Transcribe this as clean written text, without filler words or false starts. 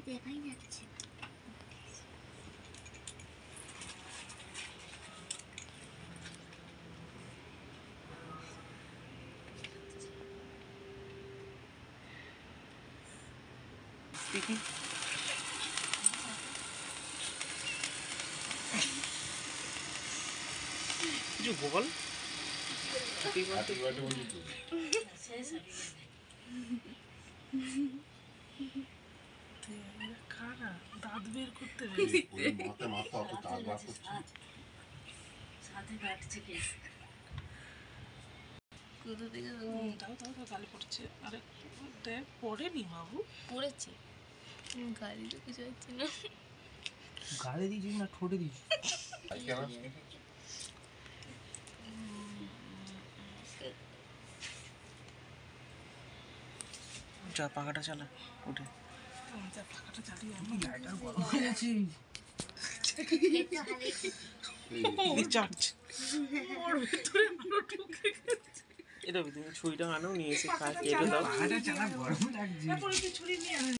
দেখাই যাচ্ছে কিছু বল দাঁত বের করতে সাথে কাটছে কেস কোথা থেকে গালে পড়ছে আরে দেখ পড়েনি বাবু পড়েছে গালি তো কিছু হচ্ছে না গালে দিয়েছিস না ঠোঁটে দিয়েছিস যা পাখাটা চালা উঠে পাখাটা চালিয়ে আমি লাইটার গরম হয়ে গেছি এটা তুমি ছুরিটা আনো নিয়ে এসে কেটে দাও।